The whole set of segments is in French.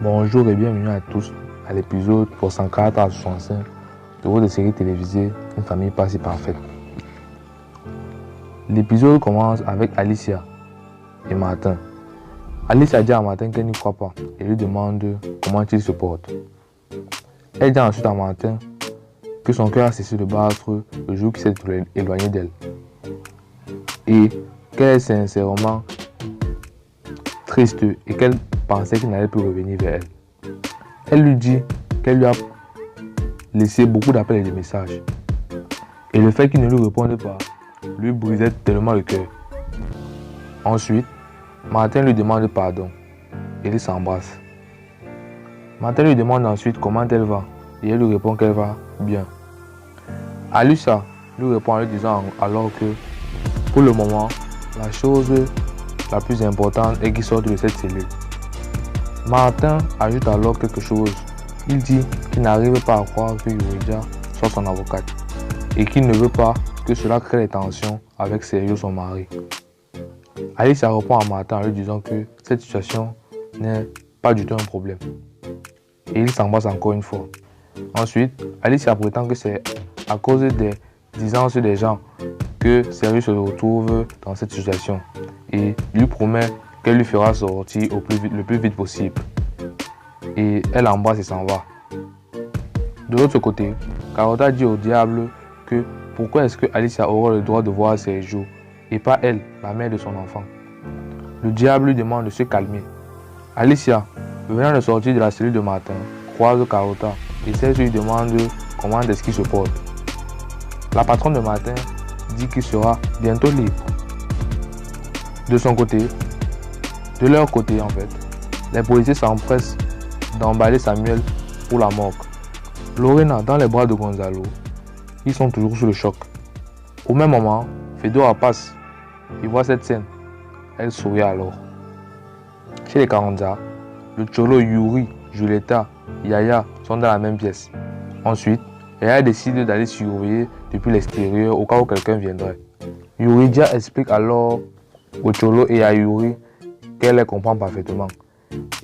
Bonjour et bienvenue à tous à l'épisode 64 à 65 de votre série télévisée Une famille pas si parfaite. L'épisode commence avec Alicia et Martin. Alicia dit à Martin qu'elle n'y croit pas et lui demande comment il se porte. Elle dit ensuite à Martin que son cœur a cessé de battre le jour qu'il s'est éloigné d'elle et qu'elle est sincèrement triste et qu'elle pensait qu'il n'allait plus revenir vers elle. Elle lui dit qu'elle lui a laissé beaucoup d'appels et de messages. Et le fait qu'il ne lui réponde pas lui brisait tellement le cœur. Ensuite, Martin lui demande pardon et ils s'embrassent. Martin lui demande ensuite comment elle va et elle lui répond qu'elle va bien. Alicia lui répond en lui disant alors que pour le moment, la chose la plus importante est qu'il sorte de cette cellule. Martin ajoute alors quelque chose. Il dit qu'il n'arrive pas à croire que Yuridia soit son avocate et qu'il ne veut pas que cela crée des tensions avec Sergio, son mari. Alicia répond à Martin en lui disant que cette situation n'est pas du tout un problème. Et ils s'embrassent encore une fois. Ensuite, Alicia prétend que c'est à cause des distances des gens que Sergio se retrouve dans cette situation et lui promet qu'elle lui fera sortir le plus vite possible. Et elle l'embrasse et s'en va. De l'autre côté, Carlotta dit au diable que pourquoi est-ce que Alicia aura le droit de voir Sergio et pas elle, la mère de son enfant. Le diable lui demande de se calmer. Alicia, venant de sortir de la cellule de Martin, croise Carlotta et Sergio lui demande comment est-ce qu'il se porte. La patronne de Martin dit qu'il sera bientôt libre. De leur côté en fait, les policiers s'empressent d'emballer Samuel pour la morgue. Lorena dans les bras de Gonzalo, ils sont toujours sous le choc. Au même moment, Fedora passe et voit cette scène. Elle sourit alors. Chez les Carranza, le Cholo, Yuri, Julieta, Yaya sont dans la même pièce. Ensuite, Yaya décide d'aller surveiller depuis l'extérieur au cas où quelqu'un viendrait. Yuridia explique alors au Cholo et à Yuri qu'elle les comprend parfaitement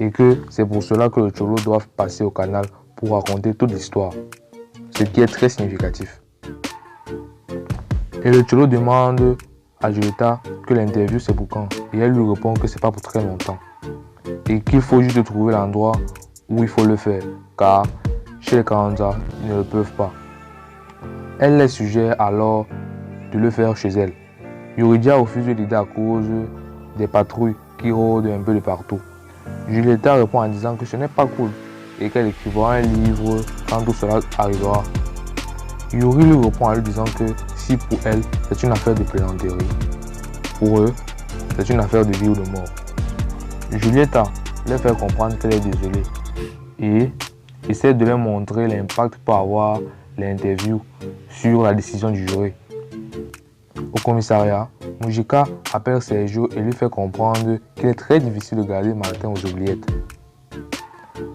et que c'est pour cela que le Cholo doit passer au canal pour raconter toute l'histoire, ce qui est très significatif. Et le Cholo demande à Julieta que l'interview c'est pour quand et elle lui répond que c'est pas pour très longtemps et qu'il faut juste trouver l'endroit où il faut le faire car chez les Carranza ils ne le peuvent pas. Elle les suggère alors de le faire chez elle. Yuridia refuse l'idée à cause des patrouilles qui rôdent un peu de partout. Julieta répond en disant que ce n'est pas cool et qu'elle écrira un livre quand tout cela arrivera. Yuri lui répond en lui disant que si pour elle c'est une affaire de plaisanterie, pour eux c'est une affaire de vie ou de mort. Julieta leur fait comprendre qu'elle est désolée et essaie de leur montrer l'impact que peut avoir l'interview sur la décision du jury. Au commissariat, Mujica appelle Sergio et lui fait comprendre qu'il est très difficile de garder Martin aux oubliettes.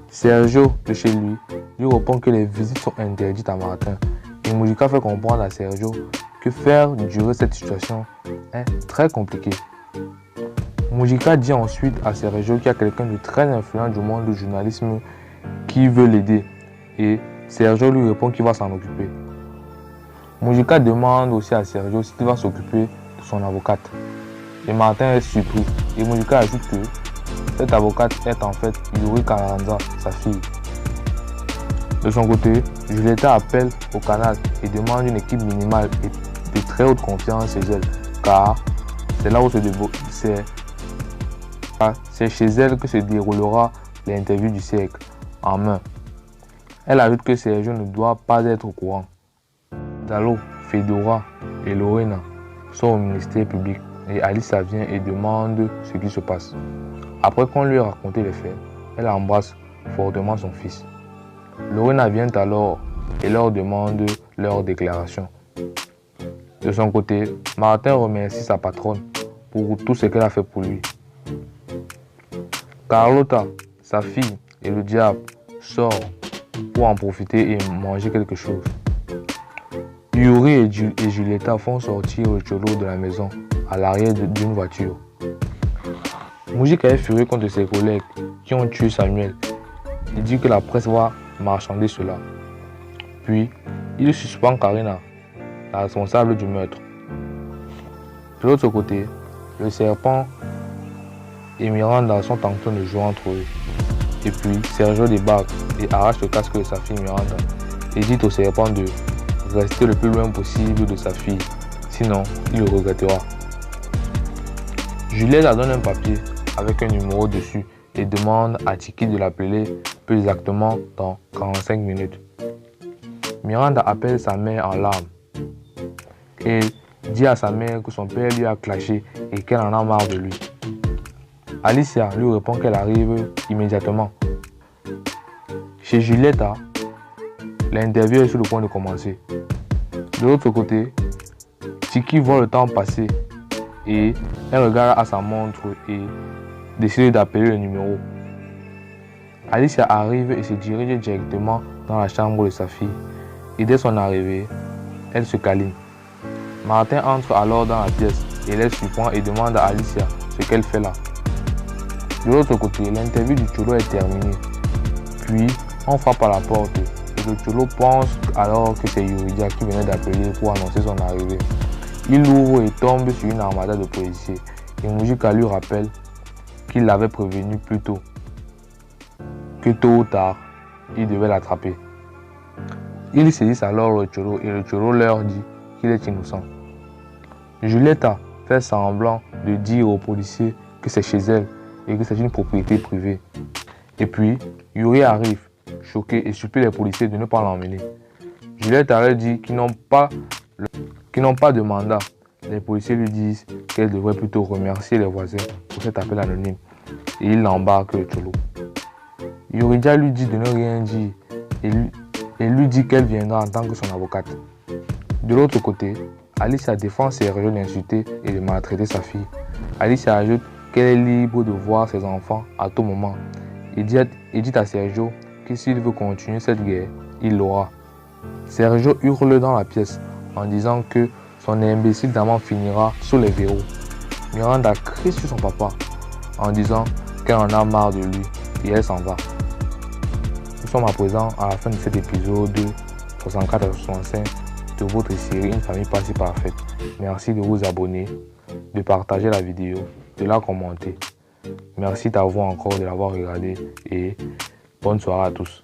Sergio, de chez lui répond que les visites sont interdites à Martin et Mujica fait comprendre à Sergio que faire durer cette situation est très compliqué. Mujica dit ensuite à Sergio qu'il y a quelqu'un de très influent du monde du journalisme qui veut l'aider et Sergio lui répond qu'il va s'en occuper. Mujica demande aussi à Sergio s'il va s'occuper de son avocate. Et Martin est surpris. Et Mujica ajoute que cette avocate est en fait Yuri Carranza, sa fille. De son côté, Julieta appelle au canal et demande une équipe minimale et de très haute confiance chez elle, car c'est là où c'est chez elle que se déroulera l'interview du siècle, en main. Elle ajoute que Sergio ne doit pas être au courant. Gonzalo, Fedora et Lorena sont au ministère public et Alicia vient et demande ce qui se passe. Après qu'on lui ait raconté les faits, elle embrasse fortement son fils. Lorena vient alors et leur demande leur déclaration. De son côté, Martin remercie sa patronne pour tout ce qu'elle a fait pour lui. Carlotta, sa fille et le diable sortent pour en profiter et manger quelque chose. Yuri et Julieta font sortir le Cholo de la maison à l'arrière d'une voiture. Mujica est furieux contre ses collègues qui ont tué Samuel Il dit que la presse va marchander cela. Puis, il suspend Karina, la responsable du meurtre. De l'autre côté, le serpent et Miranda sont en train de jouer entre eux. Et puis, Sergio débarque et arrache le casque de sa fille Miranda et dit au serpent de rester le plus loin possible de sa fille, sinon il le regrettera. Juliette donne un papier avec un numéro dessus et demande à Tiki de l'appeler plus exactement dans 45 minutes. Miranda appelle sa mère en larmes et dit à sa mère que son père lui a clashé et qu'elle en a marre de lui. Alicia lui répond qu'elle arrive immédiatement. Chez Julieta, l'interview est sur le point de commencer. De l'autre côté, Tiki voit le temps passer et elle regarde à sa montre et décide d'appeler le numéro. Alicia arrive et se dirige directement dans la chambre de sa fille. Et dès son arrivée, elle se câline. Martin entre alors dans la pièce et les surprend et demande à Alicia ce qu'elle fait là. De l'autre côté, l'interview du Cholo est terminée. Puis, on frappe à la porte et le Cholo pense alors que c'est Yuridia qui venait d'appeler pour annoncer son arrivée. Il ouvre et tombe sur une armada de policiers. Et Mujica lui rappelle qu'il l'avait prévenu plus tôt, que tôt ou tard, il devait l'attraper. Ils saisissent alors le Cholo et le Cholo leur dit qu'il est innocent. Julieta fait semblant de dire aux policiers que c'est chez elle et que c'est une propriété privée. Et puis, Yuri arrive, choqué, et supplie les policiers de ne pas l'emmener. Julieta leur dit qu'ils n'ont pas de mandat. Les policiers lui disent qu'elle devrait plutôt remercier les voisins pour cet appel anonyme. Et il embarque le Cholo. Yuridia lui dit de ne rien dire et lui dit qu'elle viendra en tant que son avocate. De l'autre côté, Alicia défend Sergio d'insulter et de maltraiter sa fille. Alicia ajoute qu'elle est libre de voir ses enfants à tout moment et dit à Sergio que s'il veut continuer cette guerre, il l'aura. Sergio hurle dans la pièce en disant que son imbécile d'amant finira sous les verrous. Miranda crie sur son papa en disant qu'elle en a marre de lui et elle s'en va. Nous sommes à présent à la fin de cet épisode 64 à 65 de votre série Une famille pas si parfaite. Merci de vous abonner, de partager la vidéo, de la commenter. Merci à vous encore de l'avoir regardé et bonne soirée à tous.